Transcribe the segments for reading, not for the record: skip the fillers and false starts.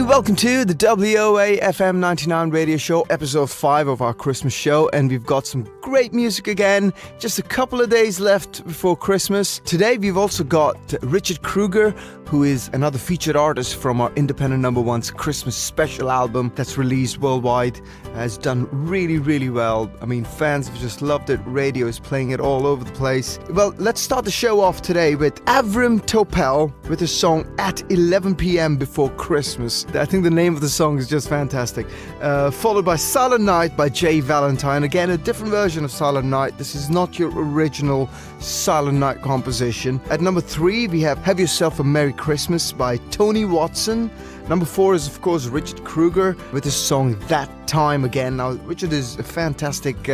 welcome to the WOAFM99 radio show, episode 5 of our Christmas show, and we've got some great music again. Just a couple of days left before Christmas. Today we've also got Richard Krueger, who is another featured artist from our independent number one's Christmas special album that's released worldwide. Has done really, really well. I mean, fans have just loved it. Radio is playing it all over the place. Well, let's start the show off today with Avrim Topel with his song At 11 p.m. Before Christmas. I think the name of the song is just fantastic. Followed by Silent Night by Jaye Valentine. Again, a different version of Silent Night. This is not your original Silent Night composition. At number 3, we have Yourself a Merry Christmas by Tony Watson. Number 4 is, of course, Richard Krueger with his song That Time Again. Now, Richard is a fantastic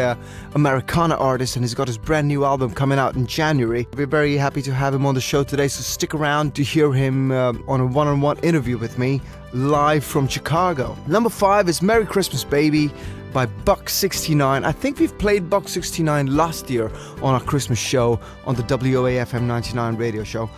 Americana artist, and he's got his brand new album coming out in January. We're very happy to have him on the show today, so stick around to hear him on a one-on-one interview with me live from Chicago. Number 5 is Merry Christmas Baby by Buck69. I think we've played Buck69 last year on our Christmas show on the WOAFM99 radio show.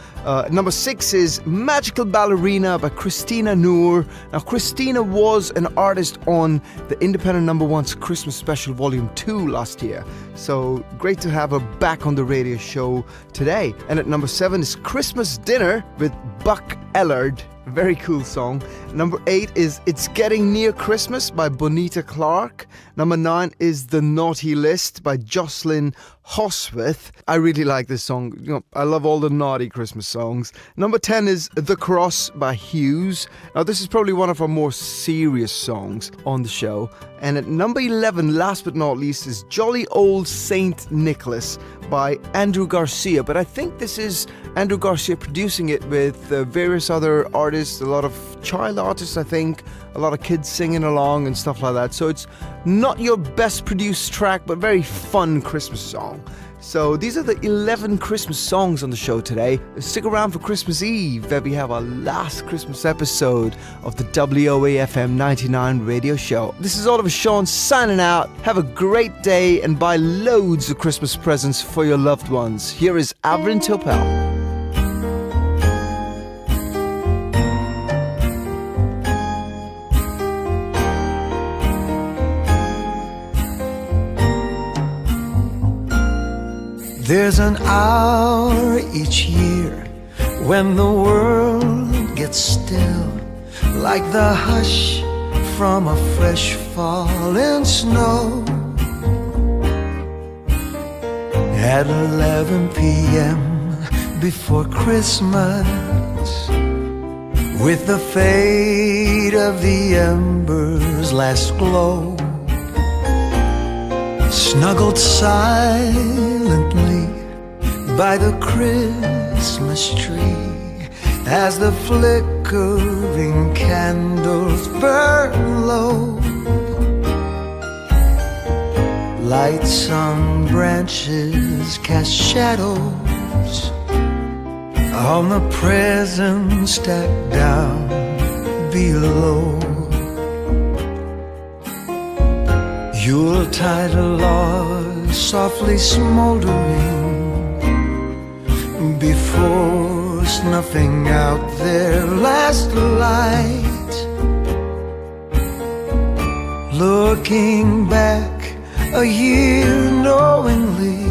Number 6 is Magical Ballerina by Cristina Noor. Now, Cristina was an artist on the independent number one's Christmas special volume 2 last year. So great to have her back on the radio show today. And at number 7 is Christmas Dinner with Buck Ellard. Very cool song. Number 8 is It's Getting Near Christmas by Bonita Clarke. Number 9 is The Naughty List by Jocelyn Hauswirth. I really like this song. You know, I love all the naughty Christmas songs. Number 10 is The Cross by Hughes. Now, this is probably one of our more serious songs on the show. And at number 11, last but not least, is Jolly Old Saint Nicholas by Andrew Garcia. But I think this is Andrew Garcia producing it with various other artists, a lot of child artists, I think, a lot of kids singing along and stuff like that. So it's not your best produced track, but very fun Christmas song. So these are the 11 Christmas songs on the show today. Stick around for Christmas Eve, where we have our last Christmas episode of the WOAFM 99 radio show. This is Oliver Sean signing out. Have a great day and buy loads of Christmas presents for your loved ones. Here is Avrim Topel. There's an hour each year when the world gets still, like the hush from a fresh falling snow. At 11 p.m. before Christmas, with the fade of the embers' last glow, snuggled silently by the Christmas tree, as the flickering candles burn low, lights on branches cast shadows on the presents stacked down below. Yuletide logs softly smoldering before snuffing out their last light. Looking back a year knowingly,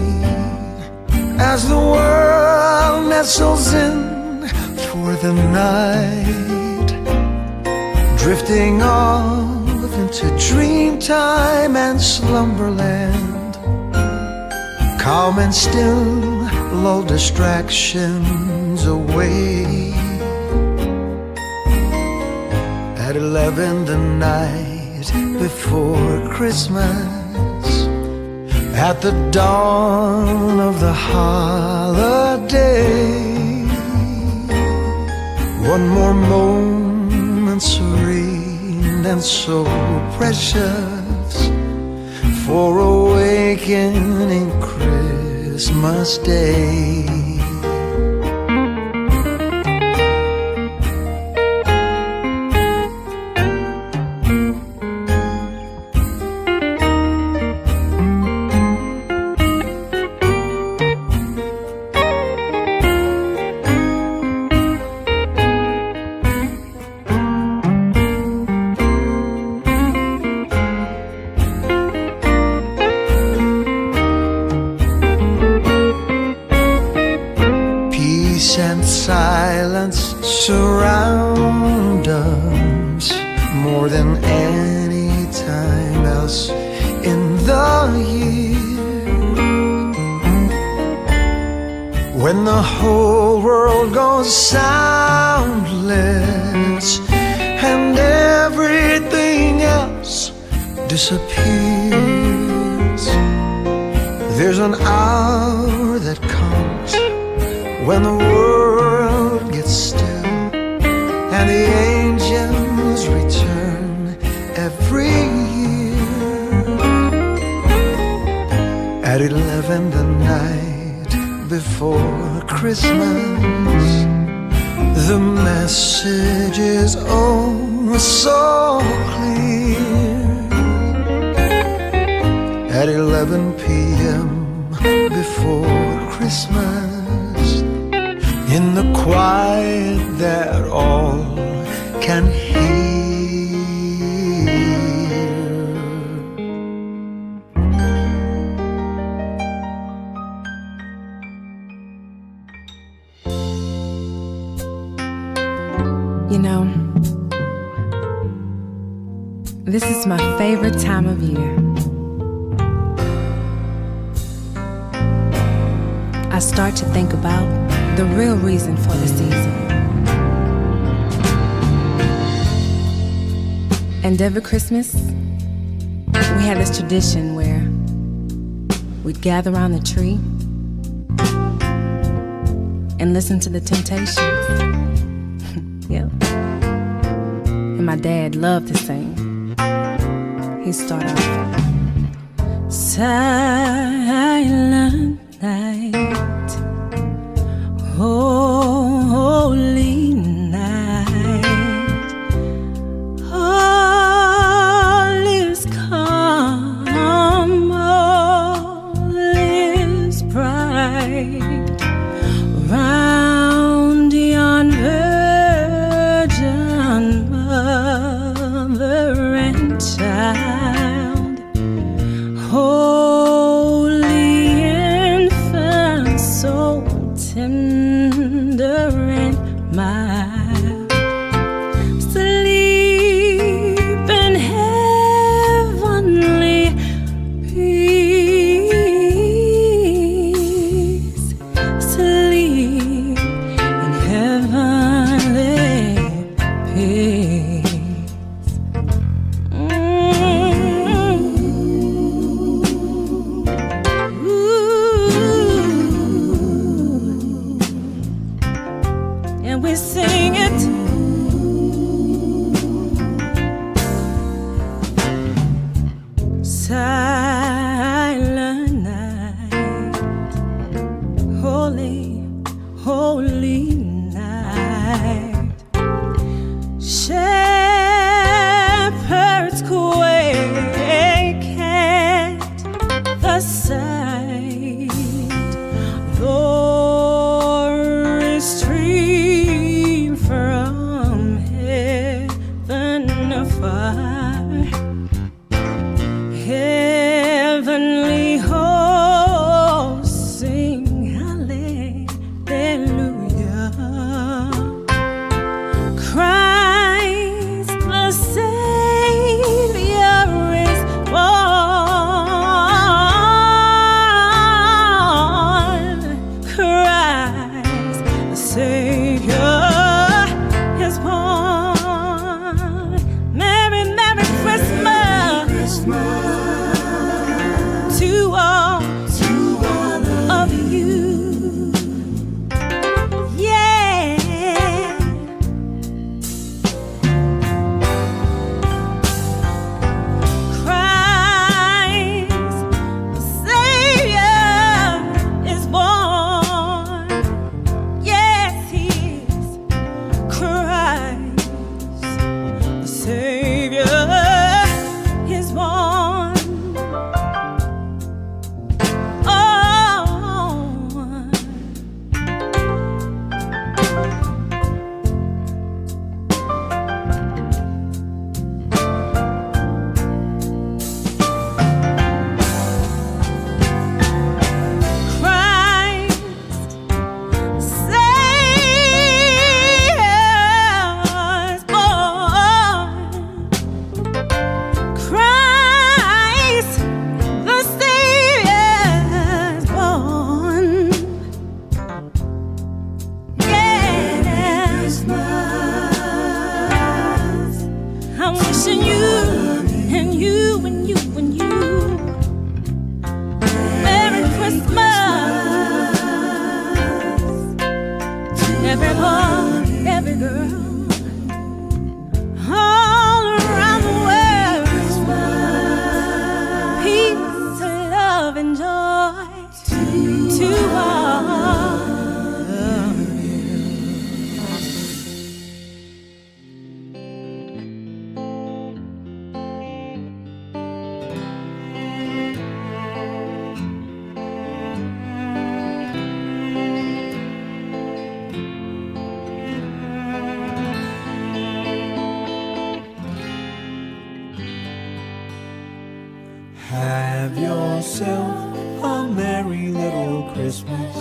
as the world nestles in for the night, drifting off into dreamtime and slumberland, calm and still, lull distractions away. At 11 the night before Christmas, at the dawn of the holiday, one more moment serene and so precious for awakening Christmas Day. surround us more than any time else in the year. When the whole world goes soundless and everything else disappears, there's an hour that comes when the world gets still and the angels return every year. At 11 the night before Christmas, the message is oh so clear. At 11 p.m. before Christmas, in the quiet that all can hear. You know, this is my favorite time of year. I start to think about the real reason for the season. And every Christmas, we had this tradition where we'd gather around the tree and listen to the Temptations. Yep. And my dad loved to sing. He'd start off, Silent night, holy night, all is calm, all is bright, round yon virgin mother and child, holy infant, so tender and mild, sleep in heavenly peace, sleep in heavenly peace. And we sing it. Silent night, holy, holy night, shepherds quake at the sight, glories stream from heaven afar. Have yourself a merry little Christmas.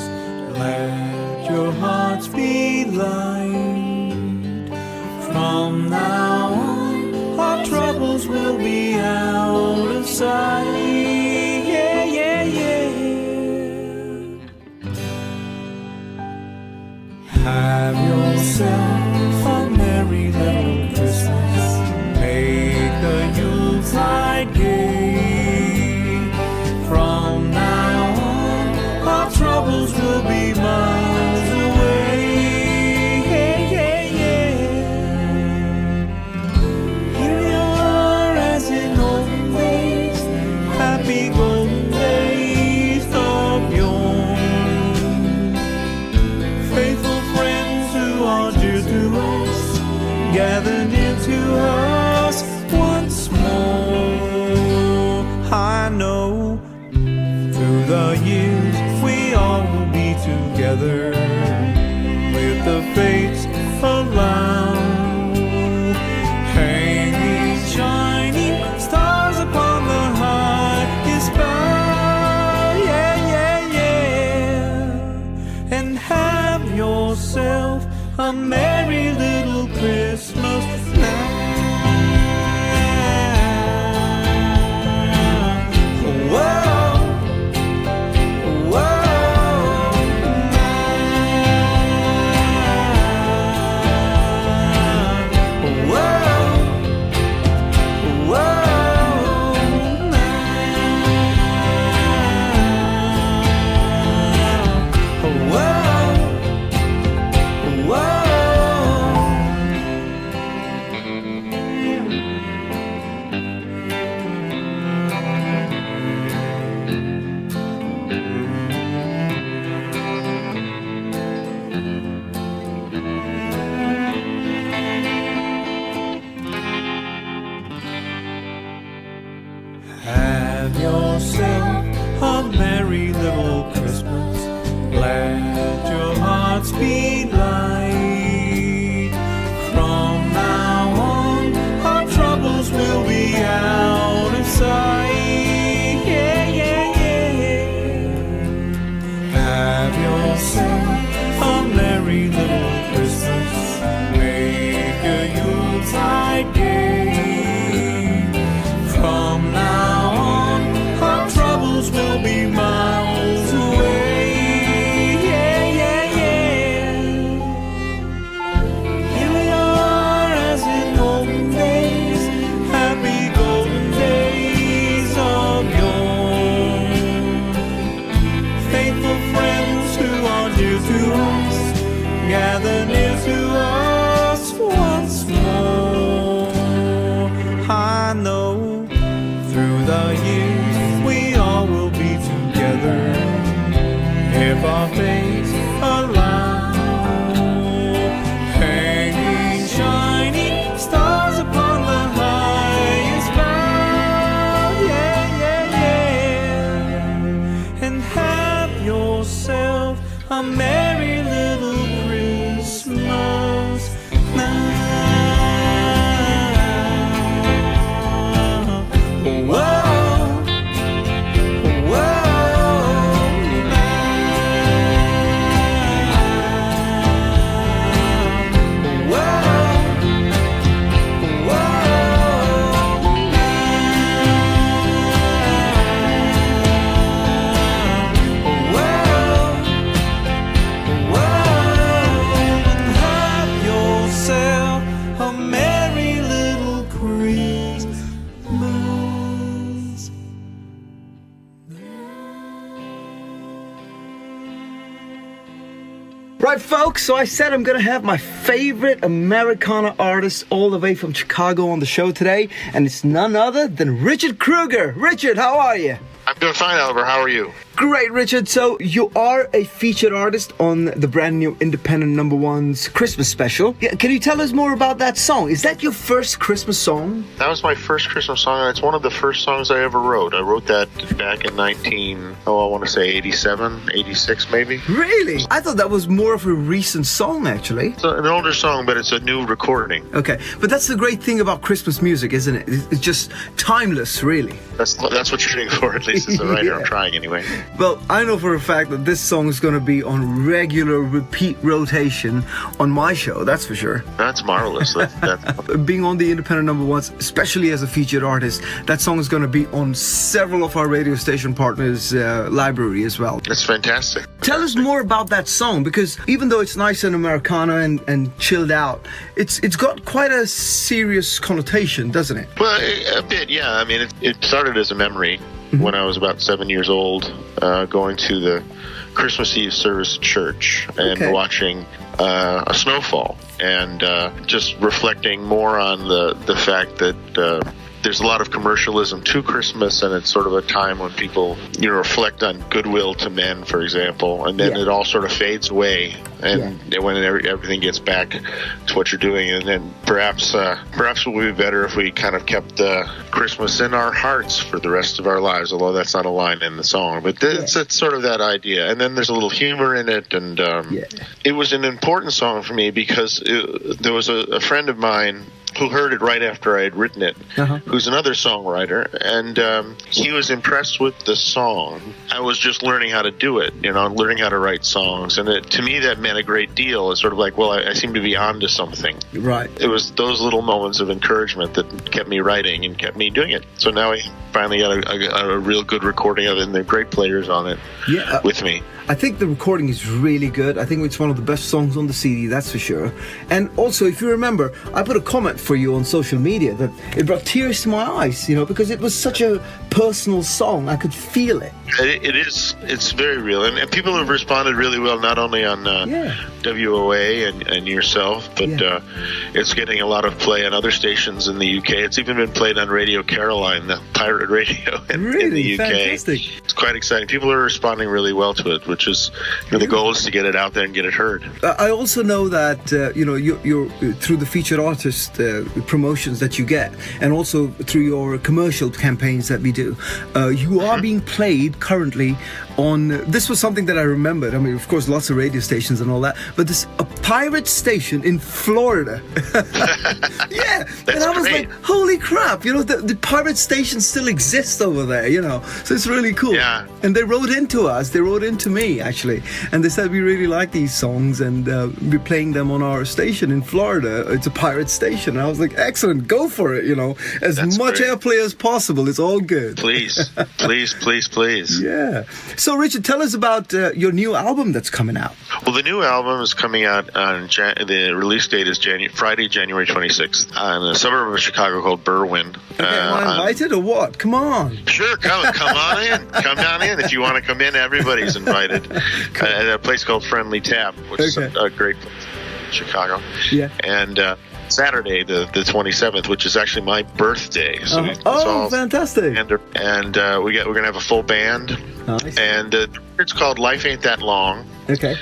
Let your hearts be light. From now on, our troubles will be out of sight. Yeah, yeah, yeah. Have yourself a merry little Christmas. Make the Yuletide gay. From now on, our troubles will be miles away. Yeah, yeah, yeah. Here we are as in olden days, happy golden days of yore. Faithful friends who are dear to us, gather near to us once more. I know through the years we all will be together, with the fates allow, hanging shining stars upon the highest bough. Yeah, yeah, yeah. And have yourself a merry little Christmas now. Whoa. Have yourself a merry little Christmas. Let your hearts be light. From now on, our troubles will be out of sight. Yeah, yeah, yeah. Have yourself a merry little Christmas. Make a Yuletide gay. From now on, our troubles will be miles away. Yeah, yeah, yeah. Here we are as in olden days, happy golden days of yore. Faithful friends who are dear to us, gather near to us once more. I know through the years we all will be together, if our fates allow, hanging shining stars upon the highest bough. Yeah, yeah, yeah. And have yourself a merry little Christmas now. Whoa. Right, folks, so I said I'm going to have my favorite Americana artist all the way from Chicago on the show today, and it's none other than Richard Krueger. Richard, how are you? I'm doing fine, Albert. How are you? Great, Richard. So you are a featured artist on the brand new independent number one's Christmas special. Yeah, can you tell us more about that song? Is that your first Christmas song? That was my first Christmas song, and it's one of the first songs I ever wrote. I wrote that back in 87, 86 maybe. Really? I thought that was more of a recent song, actually. It's an older song, but it's a new recording. Okay, but that's the great thing about Christmas music, isn't it? It's just timeless, really. That's what you're shooting for, at least as a writer. Yeah. I'm trying anyway. Well, I know for a fact that this song is going to be on regular repeat rotation on my show, that's for sure. That's marvelous. That's Being on the independent number ones, especially as a featured artist, that song is going to be on several of our radio station partners' library as well. It's fantastic. Tell us more about that song, because even though it's nice and Americana and chilled out, it's got quite a serious connotation, doesn't it? Well, a bit, yeah. I mean, it started as a memory when I was about 7 years old, going to the Christmas Eve service at church and watching a snowfall, and just reflecting more on the fact that there's a lot of commercialism to Christmas, and it's sort of a time when people, reflect on goodwill to men, for example, and then it all sort of fades away, and when everything gets back to what you're doing, and then perhaps it would be better if we kind of kept Christmas in our hearts for the rest of our lives, although that's not a line in the song, but it's sort of that idea, and then there's a little humor in it, and it was an important song for me because there was a friend of mine who heard it right after I had written it, who's another songwriter, and he was impressed with the song. I was just learning how to do it, learning how to write songs, and to me that meant a great deal. It's sort of like, well, I seem to be onto something. Right. It was those little moments of encouragement that kept me writing and kept me doing it. So now I finally got a real good recording of it, and they're great players on it with me. I think the recording is really good. I think it's one of the best songs on the CD, that's for sure. And also, if you remember, I put a comment for you on social media that it brought tears to my eyes, because it was such a personal song. I could feel it. It is. It's very real. And people have responded really well, not only on WOA and yourself, but it's getting a lot of play on other stations in the UK. It's even been played on Radio Caroline, the pirate radio in the UK. Fantastic. It's quite exciting. People are responding really well to it, which is the goal is to get it out there and get it heard. I also know that you're through the featured artist promotions that you get, and also through your commercial campaigns that we do, you are being played currently on. This was something that I remembered. I mean, of course, lots of radio stations and all that, but this a pirate station in Florida. And I was like, holy crap! The pirate station still exists over there. So it's really cool. Yeah. And they wrote into us. They wrote into me actually, and they said we really like these songs, and we're playing them on our station in Florida. It's a pirate station. And I was like, excellent, go for it. As That's much great. airplay as possible. It's all good. Please, please, please, please. Yeah. So, Richard, tell us about your new album that's coming out. Well, the new album is coming out on the release date is Friday, January 26th, in a suburb of Chicago called Berwyn. Okay, am I invited or what? Come on. Sure, come on in. Come down in. If you want to come in, everybody's invited. At a place called Friendly Tap, which is a great place in Chicago. Yeah. And Saturday, the 27th, which is actually my birthday. So it's all fantastic. And we're going to have a full band. Nice. And it's called Life Ain't That Long. Okay.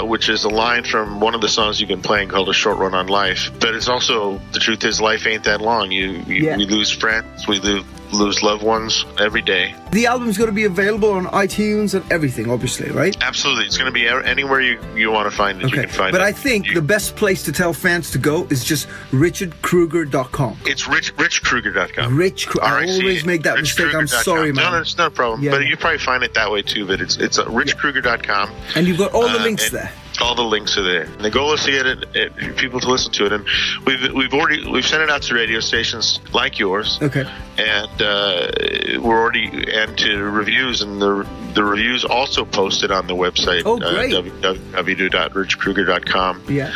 Which is a line from one of the songs you've been playing called A Short Run on Life. But it's also, the truth is, life ain't that long. We lose friends, we lose loved ones every day. The album's going to be available on iTunes and everything, obviously, right? Absolutely. It's going to be anywhere you want to find it, you can find it. But I think the best place to tell fans to go is just richardkrueger.com. It's richkrueger.com. I always make that mistake. I'm sorry, man. No, it's not a problem. Yeah. But you probably find it that way too. But it's richkrueger.com. And you've got all the links there. All the links are there. And the goal is to get people to listen to it. And we've sent it out to radio stations like yours. Okay. And and to reviews, and the reviews also posted on the website. Oh, great. www.richkrueger.com. Yeah.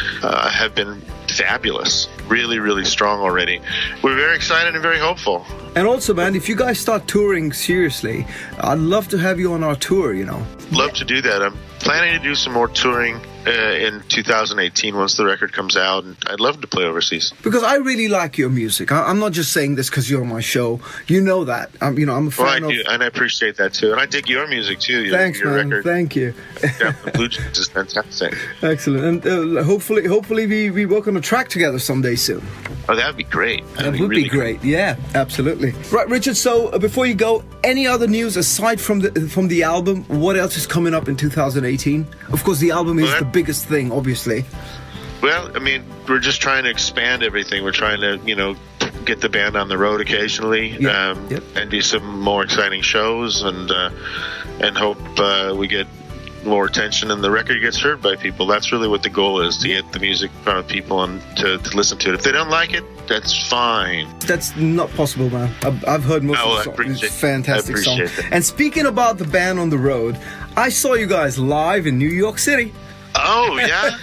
Have been fabulous. Really, really strong already. We're very excited and very hopeful. And also, man, if you guys start touring seriously, I'd love to have you on our tour, Love to do that. I'm planning to do some more touring in 2018 once the record comes out, and I'd love to play overseas. Because I really like your music. I'm not just saying this because you're on my show. You know that. I'm a fan I do, and I appreciate that too. And I dig your music too. Thanks, your man. record. Thank you. Yeah, Blue Jeans is fantastic. Excellent. And hopefully we work on a track together someday soon. Oh, that'd be great. That would really be great. Yeah, absolutely. Right, Richard. So before you go, any other news aside from the album? What else is coming up in 2018? Of course, the album is the biggest thing, obviously. Well, I mean, we're just trying to expand everything. We're trying to, get the band on the road occasionally, and do some more exciting shows, and hope we get more attention and the record gets heard by people. That's really what the goal is, to get the music in front of people and to listen to it. If they don't like it, that's fine. That's not possible, man. I've heard most of the songs. It's a fantastic song. And speaking about the band on the road, I saw you guys live in New York City. Oh, yeah?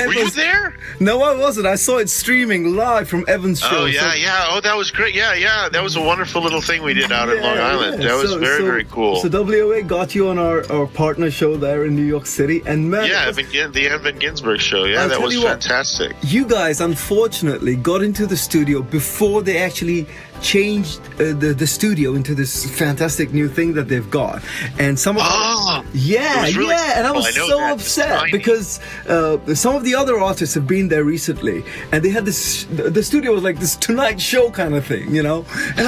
Were you there? No, I wasn't. I saw it streaming live from Evan's show. Oh, yeah. Oh, that was great. Yeah. That was a wonderful little thing we did out in Long Island. That was very cool. So WOA got you on our partner show there in New York City. And man, the Evan Ginsberg show. Yeah, that was fantastic. You guys, unfortunately, got into the studio before they actually changed the studio into this fantastic new thing that they've got. And some of and I was so upset because some of the other artists have been there recently, and they had the studio was like this Tonight Show kind of thing, and I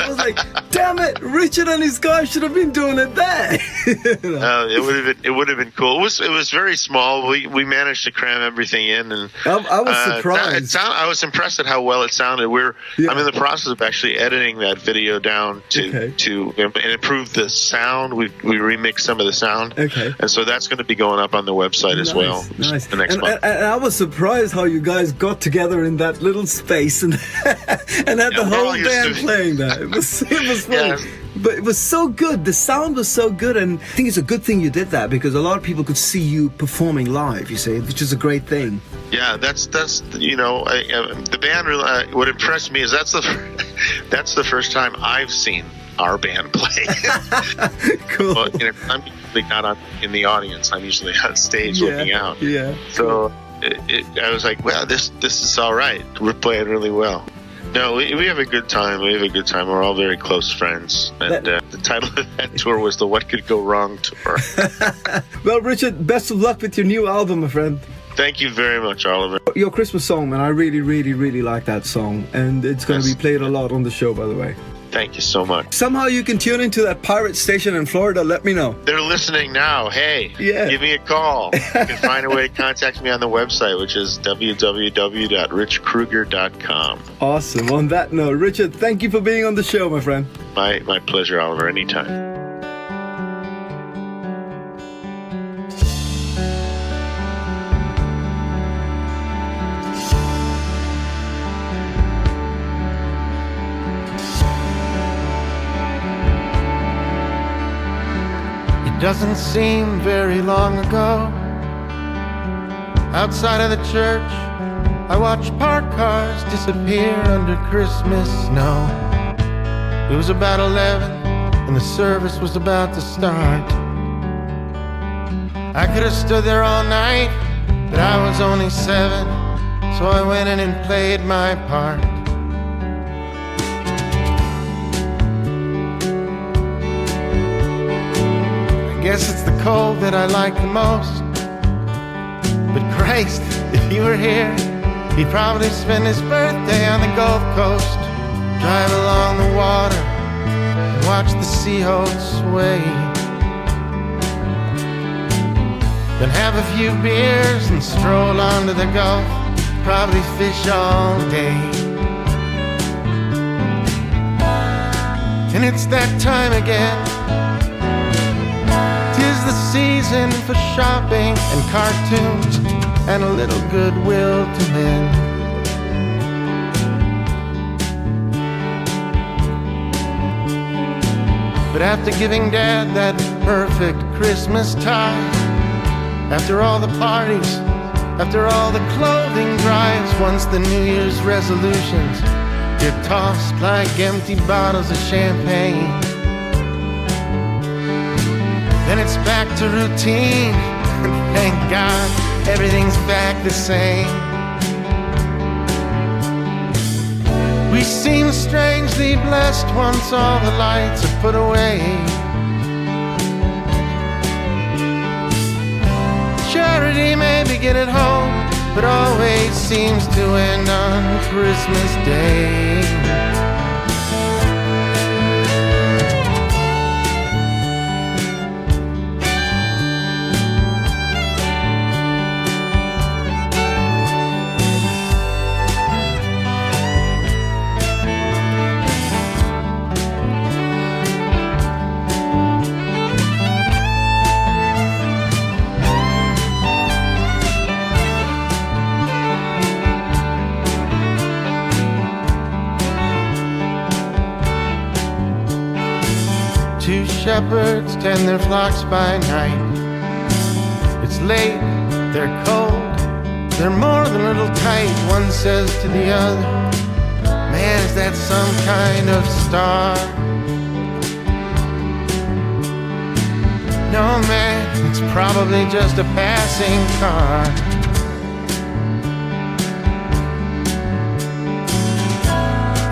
was like, damn it, Richard and his guys should have been doing it there. It would have been cool. It was very small. We managed to cram everything in, and I was surprised. I was impressed at how well it sounded. I'm in the process of actually editing that video down to improve the sound. We remixed some of the sound, and so that's going to be going up on the website as well. Nice. The next month. And I was surprised how you guys got together in that little space and had the whole band playing that. It was fun. Yeah. But it was so good. The sound was so good, and I think it's a good thing you did that because a lot of people could see you performing live. You see, which is a great thing. Yeah, that's the band. Really, what impressed me is that's the first time I've seen our band play. Cool. But, I'm usually not in the audience. I'm usually on stage looking out. Yeah. So I was like, well, this is all right. We're playing really well. No, we have a good time. We're all very close friends. And the title of that tour was the What Could Go Wrong Tour. Well, Richard, best of luck with your new album, my friend. Thank you very much, Oliver. Your Christmas song, man, I really, really, really like that song. And it's going to be played a lot on the show, by the way. Thank you so much. Somehow you can tune into that pirate station in Florida. Let me know. They're listening now. Hey, give me a call. You can find a way to contact me on the website, which is www.richkrueger.com. Awesome. On that note, Richard, thank you for being on the show, my friend. My pleasure, Oliver. Anytime. Doesn't seem very long ago. Outside of the church, I watched parked cars disappear under Christmas snow. It was about 11 and the service was about to start. I could have stood there all night, but I was only 7, so I went in and played my part. I guess it's the cold that I like the most. But Christ, if you were here, he'd probably spend his birthday on the Gulf Coast, drive along the water and watch the sea-hulk sway, then have a few beers and stroll onto the Gulf, probably fish all day. And it's that time again. The season for shopping and cartoons and a little goodwill to men. But after giving Dad that perfect Christmas tie, after all the parties, after all the clothing drives, once the New Year's resolutions get tossed like empty bottles of champagne, then it's back to routine, and thank God everything's back the same. We seem strangely blessed once all the lights are put away. Charity may begin at home, but always seems to end on Christmas Day. Two shepherds tend their flocks by night. It's late, they're cold, they're more than a little tight. One says to the other, man, is that some kind of star? No, man, it's probably just a passing car.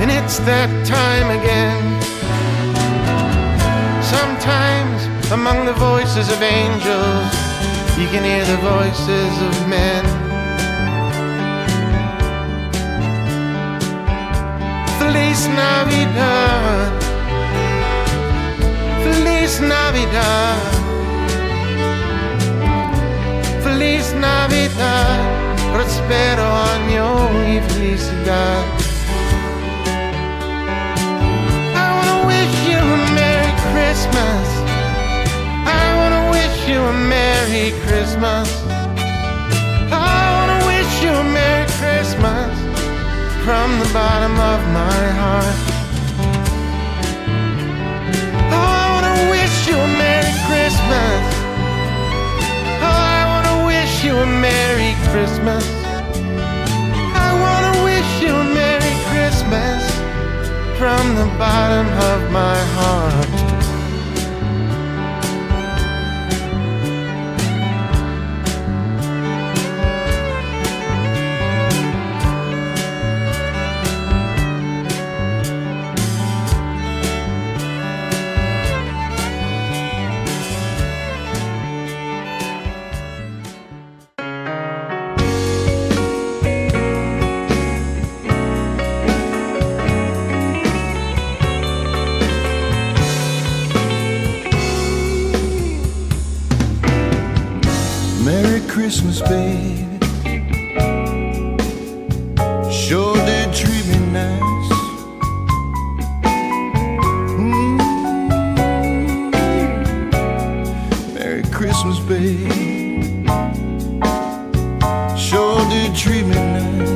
And it's that time again. Sometimes among the voices of angels, you can hear the voices of men. Feliz Navidad, Feliz Navidad, Feliz Navidad, prospero año y felicidad. I wanna wish you a Merry Christmas. I wanna wish you a Merry Christmas. I wanna wish you a Merry Christmas from the bottom of my heart. Oh, I wanna wish you a Merry Christmas. Oh, I wanna wish you a Merry Christmas. I wanna wish you a Merry Christmas from the bottom of my heart. Christmas, baby, sure did treat me nice. Merry Christmas, baby, sure did treat me nice.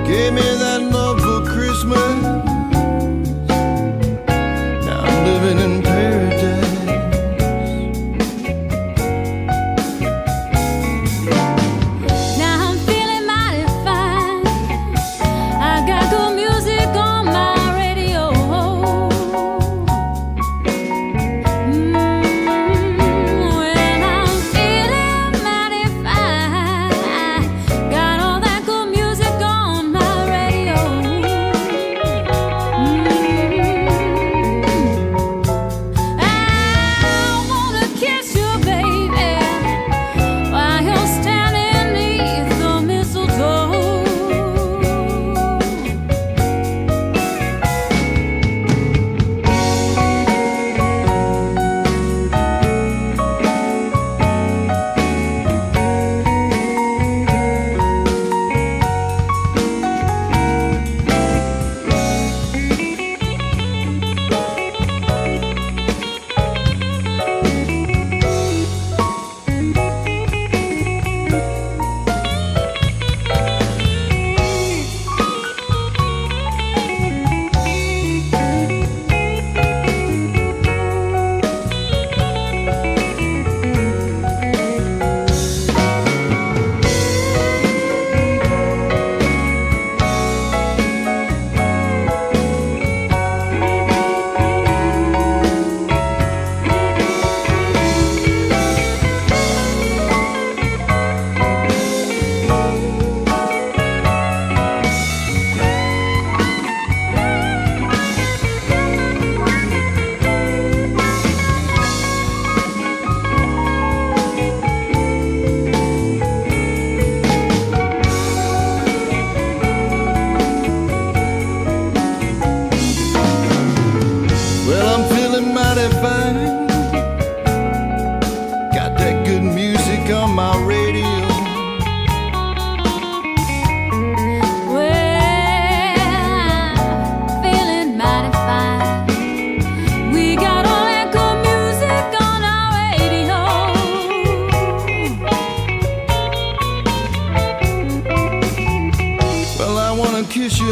Gave me that love for Christmas. Now I'm living in paradise. Now I'm feeling mighty fine. I got good music on my radio. Well, I'm feeling mighty fine. Got all that good music on my radio.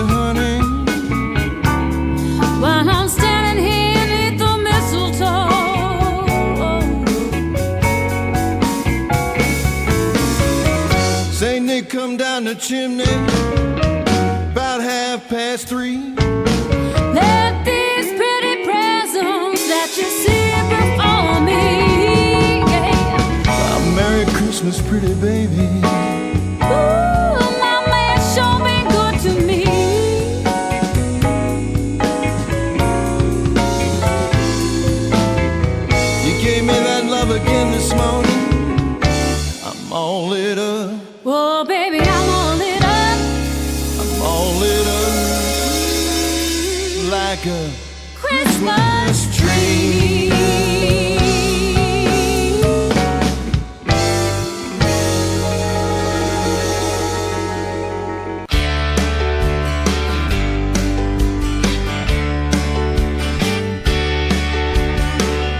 honey, while I'm standing here beneath the mistletoe. Say Nick, come down the chimney about 3:30. Let these pretty presents that you see before me, yeah. Merry Christmas, pretty baby. Ooh, mama, it's sure been good to me. You gave me that love again this morning. I'm all lit up. Oh, baby, I'm all lit up. I'm all lit up like a Christmas tree.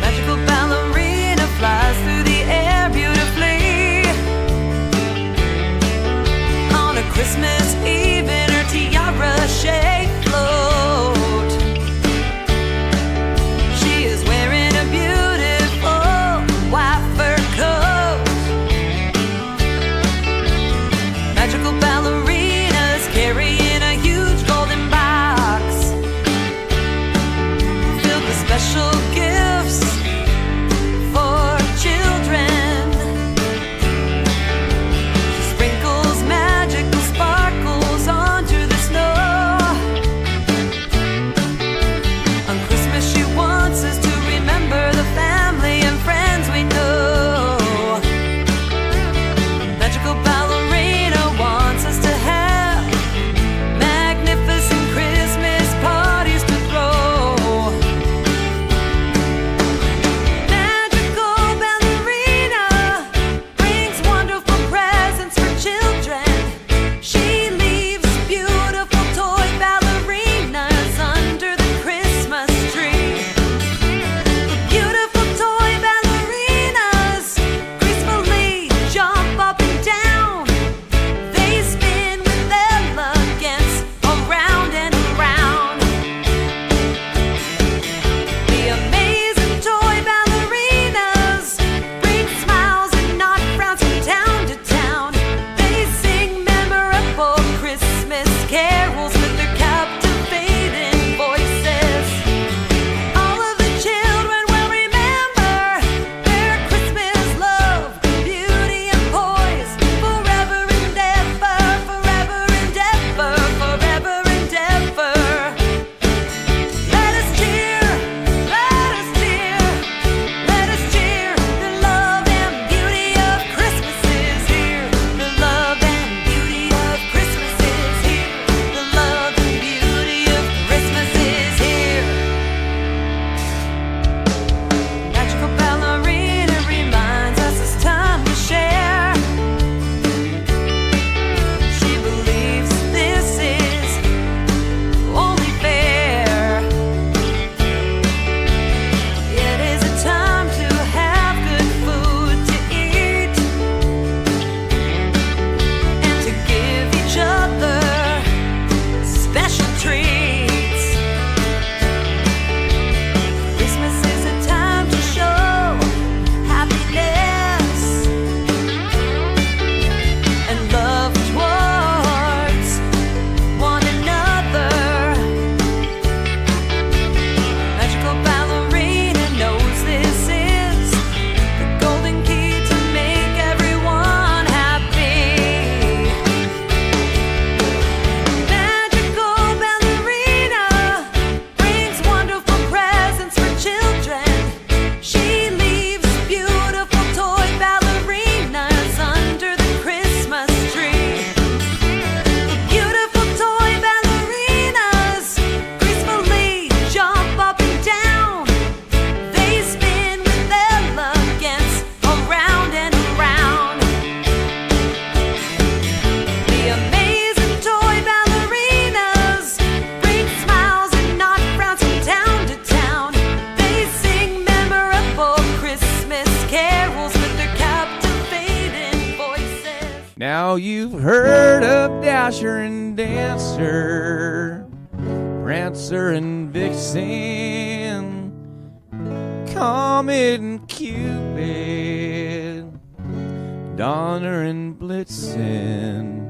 Magical ballerina flies through the air beautifully. On a Christmas Eve in her tiara-shaped float, she is wearing a beautiful white fur coat. Magical ballerinas carrying a huge golden box filled with special gifts for children. She sprinkles magical sparkles onto the snow. On Christmas she wants us to remember the family and friends we know. Magical ballerina wants us to have magnificent Christmas parties to throw. Magical ballerina brings wonderful presents for children. She leaves beautiful toy ballerinas under the Christmas tree. Beautiful toy ballerinas gracefully jump up and down. They spin with elegance around and around. The amazing toy ballerinas bring smiles and not frowns from town to town. They sing memorable Christmas carols with their captivating voices. All of the children will remember their Christmas love, beauty and poise, forever and ever, forever and ever, forever and ever. Let us cheer, let us cheer, let us cheer. The love and beauty of Christmas is here. The love and beauty of Christmas is here. The love and beauty of Christmas is here. Magical ballerina reminds us it's time to share. She believes this is only fair. It is a time to have good food to eat and to give each other special treats. Christmas is a time to show happiness and love towards one another. Magical ballerina knows this is the golden key to make everyone happy. Magical ballerina brings wonderful presents for children. She leaves beautiful toy ballerinas under the Christmas tree. Beautiful toy ballerinas gracefully jump up and down. They spin with elegance around and around. The amazing toy ballerinas bring smiles and not frowns from town to town. They sing memorable Christmas carols with their captivating voices. Now you've heard of Dasher and Dancer, Prancer and Vixen, Comet and Cupid, Donner and Blitzen.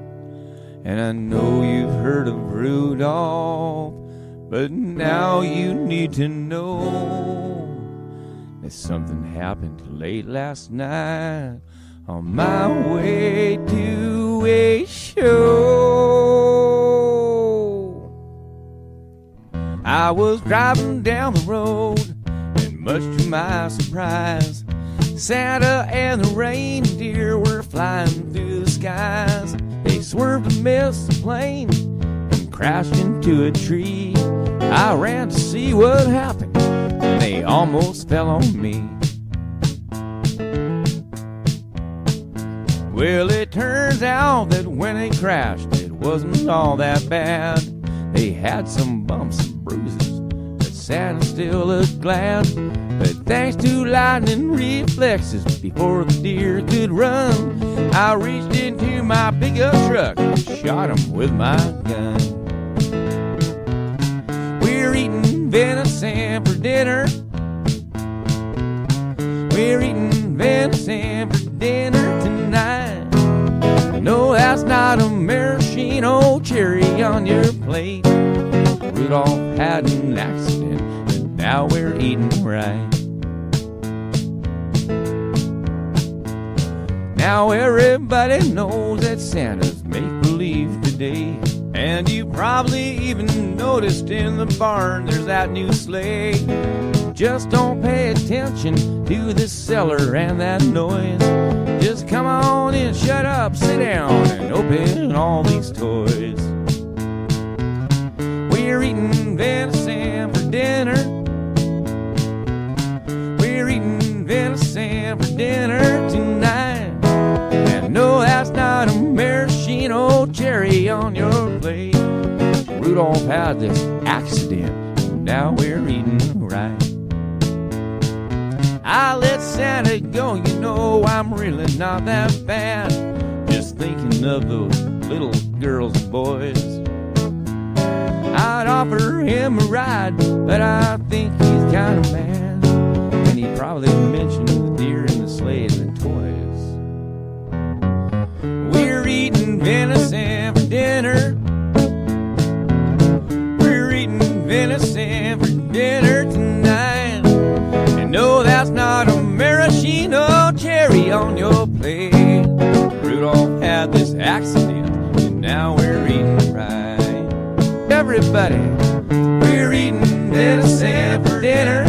And I know you've heard of Rudolph, but now you need to know that something happened late last night on my way to a show. I was driving down the road, and much to my surprise, Santa and the reindeer were flying through the skies. They swerved to miss the plane and crashed into a tree. I ran to see what happened, and they almost fell on me. Well, it turns out that when they crashed, it wasn't all that bad. They had some bumps and bruises, but Santa still looked glad. But thanks to lightning reflexes, before the deer could run, I reached into my pickup truck and shot him with my gun. We're eating venison for dinner. We're eating venison for dinner tonight. No, that's not a maraschino cherry on your plate. Rudolph had an accident, and now we're eating right. Now everybody knows that Santa's make-believe today. And you probably even noticed in the barn there's that new sleigh. Just don't pay attention to the cellar and that noise. Just come on in, shut up, sit down, and open all these toys. We're eating venison for dinner. We're eating venison for dinner tonight. And no, that's not a maraschino cherry on your plate. Rudolph had this accident, and now we're eating right. I let Santa go, you know I'm really not that bad. Just thinking of those little girls and boys. I'd offer him a ride, but I think he's kind of mad. And he probably mentioned the deer in the sleigh and the toys. We're eating venison for dinner. We're eating venison for dinner tonight. And no, that's not a maraschino cherry on your plate. Rudolph had this accident, and now we're eating right. Everybody, we're eating venison for dinner.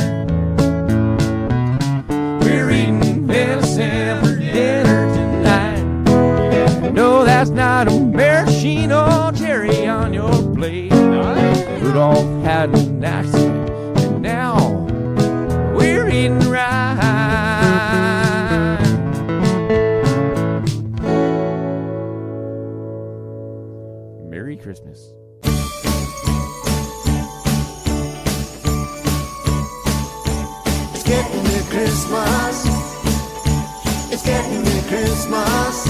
We're eating venison for dinner tonight. No, that's not a maraschino cherry on your plate. Rudolph had an accident, and now we're eating right. Merry Christmas. It's getting near Christmas. It's getting near Christmas.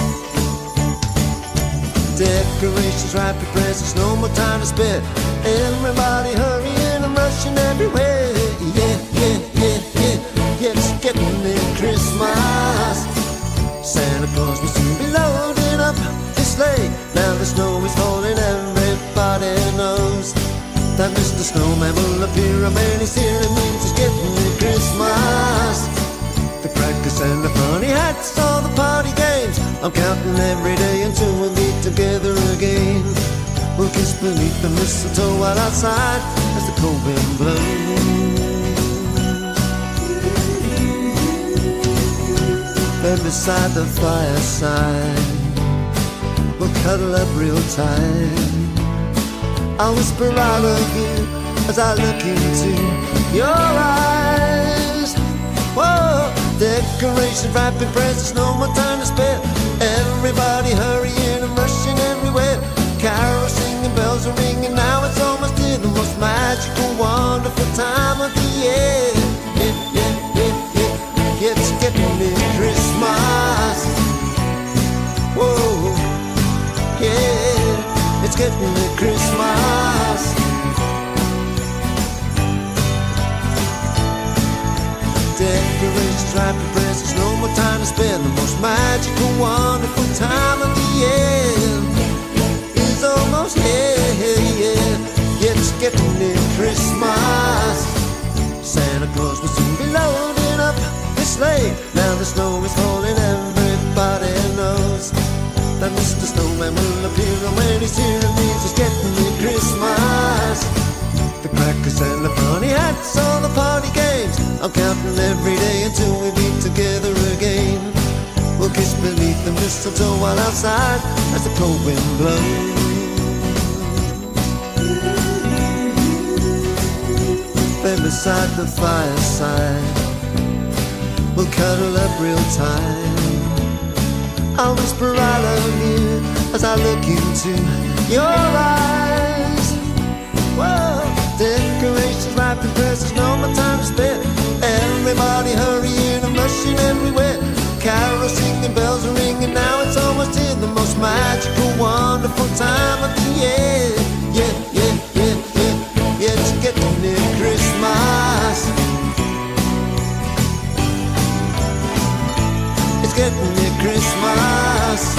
Decorations, wrapped with presents, no more time to spare. Everybody hurrying and rushing everywhere. Yeah, yeah, yeah, yeah. Yeah, it's getting near Christmas. Santa Claus will soon be loading up his sleigh. Now the snow is falling, everybody knows that Mr. Snowman will appear. A man is here, it means it's getting near Christmas. The crackers and the funny hats, all the party games. I'm counting every day until we'll be together again. We'll kiss beneath the mistletoe while outside as the cold wind blows. There beside the fireside, we'll cuddle up real tight. I'll whisper I love you as I look into your eyes. Whoa, decorations, wrapping presents, no more time to spare. Everybody hurrying and rushing everywhere. Carols singing, bells are ringing, now it's almost here. The most magical, wonderful time of the year. Yeah, yeah, yeah, yeah, yeah, it's getting near Christmas. Whoa, yeah, it's getting near Christmas. Decorations, wrapping presents, no more time to spend. The most magical, wonderful time of the year is almost here. It's getting near Christmas. Santa Claus will soon be loading up his sleigh. Now the snow is falling, everybody knows that Mr. Snowman will appear, and when he's here it means it's getting near Christmas. The crackers and the funny hats, all the party games, I'm counting every day until we be together again. We'll kiss beneath the mistletoe while outside as the cold wind blows. Then beside the fireside, we'll cuddle up real tight. I'll whisper I love you as I look into your eyes. Whoa. Decorations, wrapping presents, no more time to spare. Everybody hurrying and rushing everywhere. Carols singing, bells are ringing, now it's almost here. The most magical, wonderful time of the year. Yeah, yeah, yeah, yeah, yeah, it's getting near Christmas. It's getting near Christmas.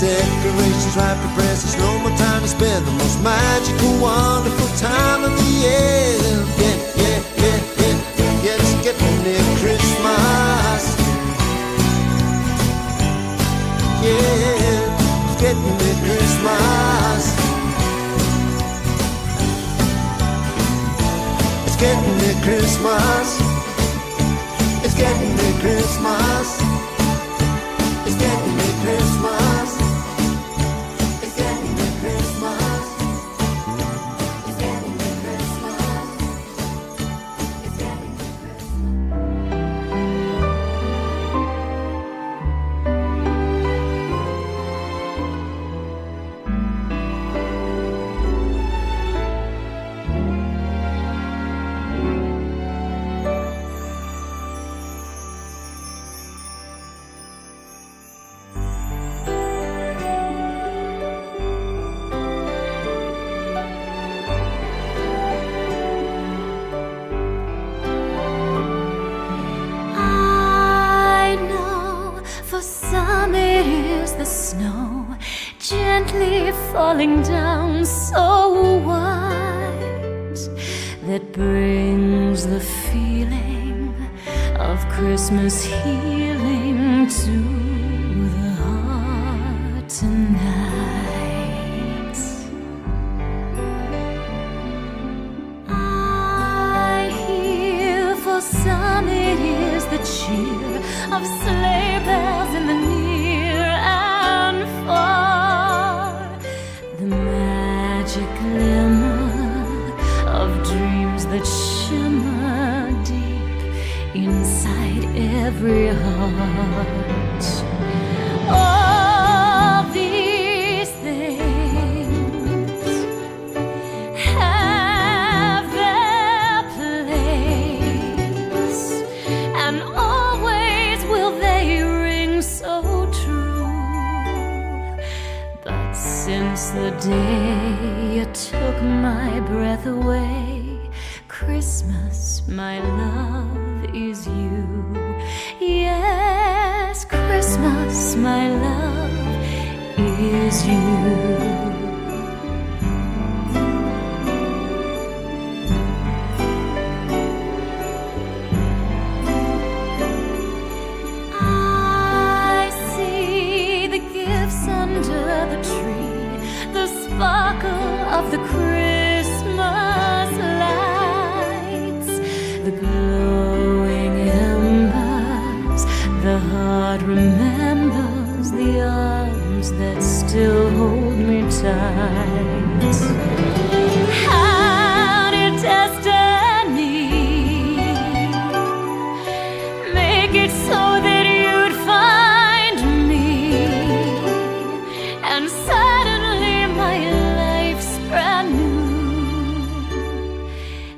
Decorations, wrapping presents, no more time to spend. The most magical, wonderful time of the year. Yeah, yeah, yeah, yeah, yeah, it's getting near Christmas. Yeah, it's getting near Christmas. It's getting near Christmas. It's getting near Christmas. It's getting near Christmas. Falling down so white, that brings the feeling of Christmas healing to the heart tonight. I hear for some it is the cheer of sleigh bells in the near and far. Glimmer of dreams that shimmer deep inside every heart. All these things have their place, and always will they ring so true. But since the day you took my breath away, Christmas, my love, is you. Yes, Christmas, my love, is you. Of the Christmas lights, the glowing embers, the heart remembers the arms that still hold me tight. How did destiny make it so that you'd find me, and suddenly my life's brand new,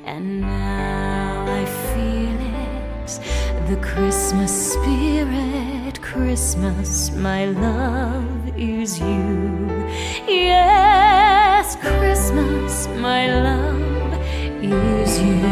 and now I feel it, the Christmas spirit, Christmas Christmas, my love, is you. Yes, Christmas, my love, is you.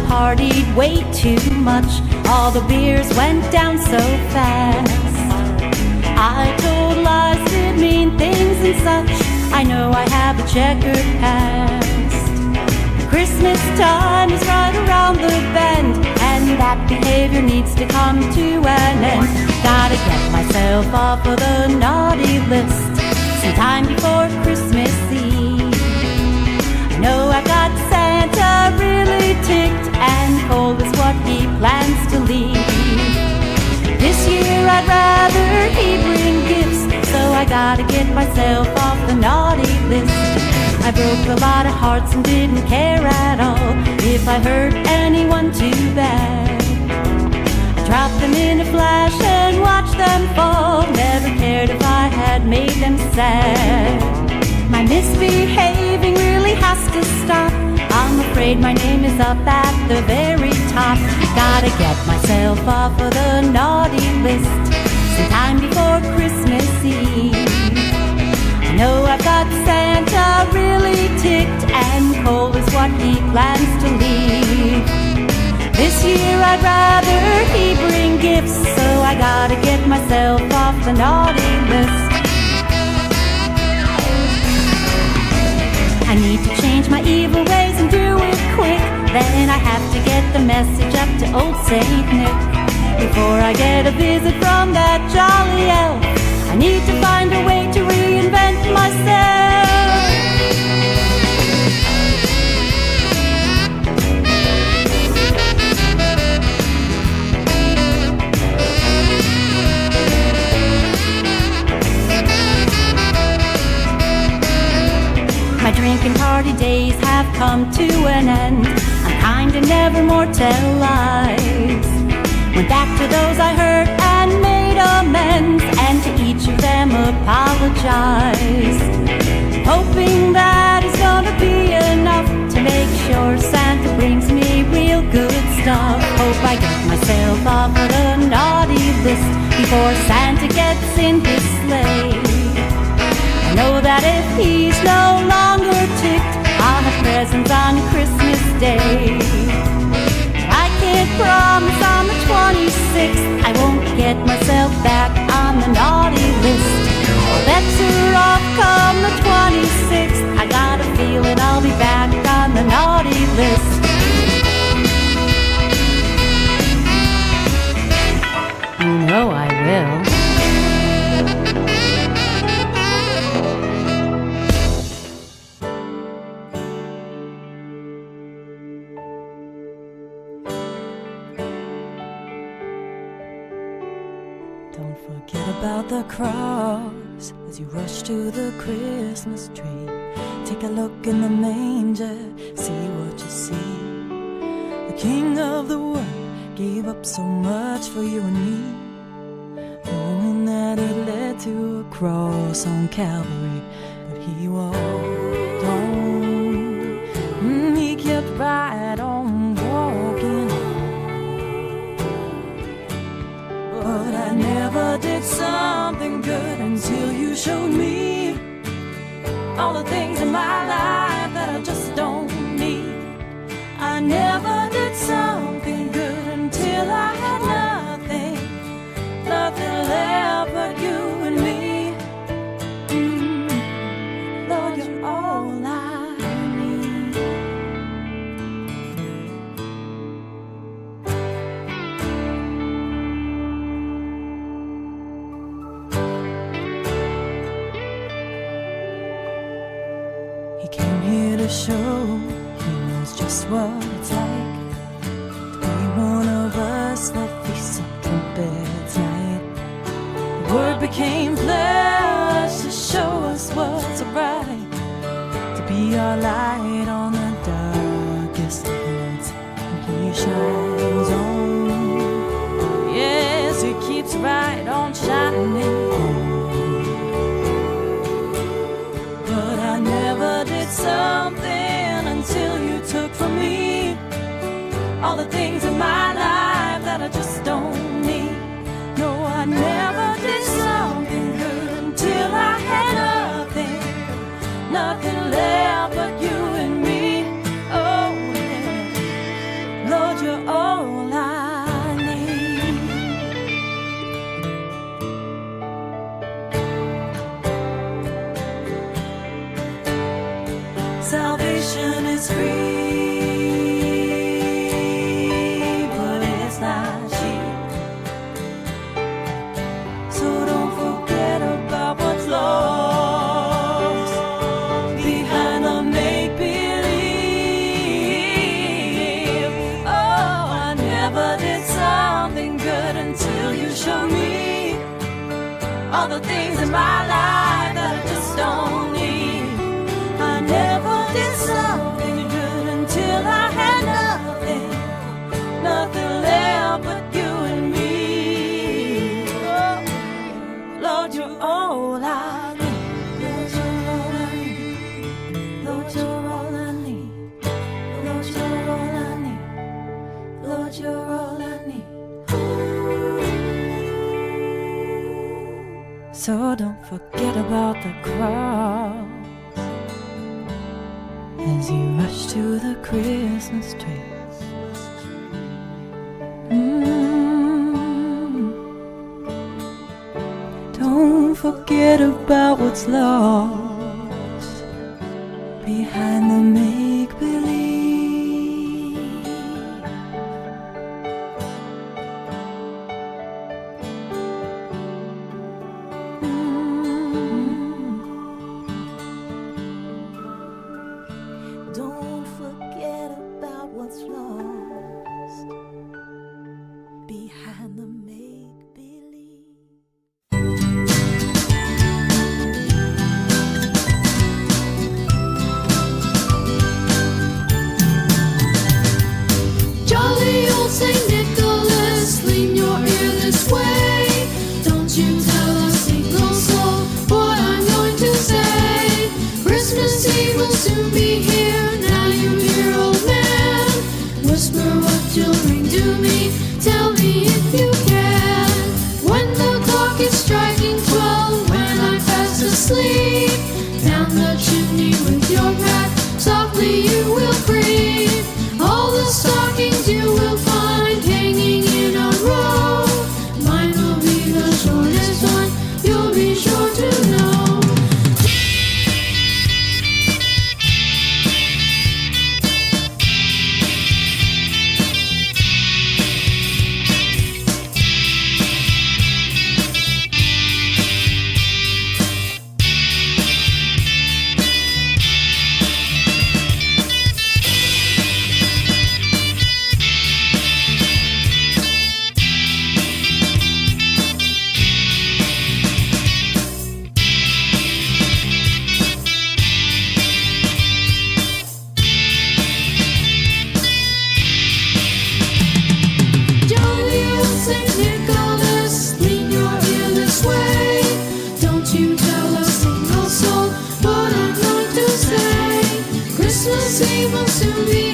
Partied way too much. All the beers went down so fast. I told lies, did mean things and such. I know I have a checkered past. Christmas time is right around the bend, and that behavior needs to come to an end. Gotta get myself off of the naughty list sometime before Christmas Eve. I know I've got Santa really ticked, and cold is what he plans to leave. This year I'd rather he bring gifts, so I gotta get myself off the naughty list. I broke a lot of hearts and didn't care at all if I hurt anyone too bad. I dropped them in a flash and watched them fall. Never cared if I had made them sad. My misbehaving really has to stop. I'm afraid my name is up at the very top. Gotta get myself off of the naughty list sometime before Christmas Eve. I know I've got Santa really ticked, and cold is what he plans to leave. This year I'd rather he bring gifts, so I gotta get myself off the naughty list. I need to change my evil ways and do it quick. Then I have to get the message up to old Saint Nick. Before I get a visit from that jolly elf, I need to find a way to reinvent myself. My drinking party days have come to an end. I'm kinda never more tell lies. Went back to those I hurt and made amends, and to each of them apologize. Hoping that it's gonna be enough to make sure Santa brings me real good stuff. Hope I get myself off of the naughty list before Santa gets in his sleigh. I know that if he's no longer ticked, I'll have presents on Christmas Day. I can't promise on the 26th I won't get myself back on the naughty list. Better off come the 26th. I got a feeling I'll be back on the naughty list. You know I will. you rush to the Christmas tree. Take a look in the manger, see what you see. The King of the world gave up so much for you and me, knowing that it led to a cross on Calvary. But he walked on, he kept right on walking on. But I never did something good until you showed me all the things in my life that I just don't need. I never did something good until I had nothing, nothing left but you and me. Lord, you're all I need. He came here to show he knows just what it's like to be one of us that face a trumpet's night. The word became flesh to show us what's right, to be our light on the darkest of nights. And he shines on, yes, he keeps right on shining on. But I never did something until you took from me all the things in my life that I just don't need. No, I never did something good until I had nothing, nothing left but you and me. Oh yeah, Lord, you're all I need. Salvation is free, but it's not cheap. So don't forget about what's lost behind the make-believe. Oh, I never did something good until you showed me all the things in my life that I just don't need. I never did something good until I had nothing, nothing left but you and me. Oh, Lord, you're all I need. Lord, you're all I need. Lord, you're all I need. Lord, you're all I need. So don't forget about the cross as you rush to the Christmas tree. Don't forget about what's lost behind the make-believe. Don't forget about what's lost behind the make-believe. Jolly old Saint Nicholas, lean your ear this way. Don't you tell a single soul what I'm going to say. Christmas Eve will soon be here. Now you hear, old man, whisper what you'll bring to me. Tell me if you can. When the clock is striking 12, when I'm fast asleep, down the chimney with your pack, softly you will creep. All the stockings you will find hanging in a row. Mine will be the shortest one, you'll be sure to know. to me.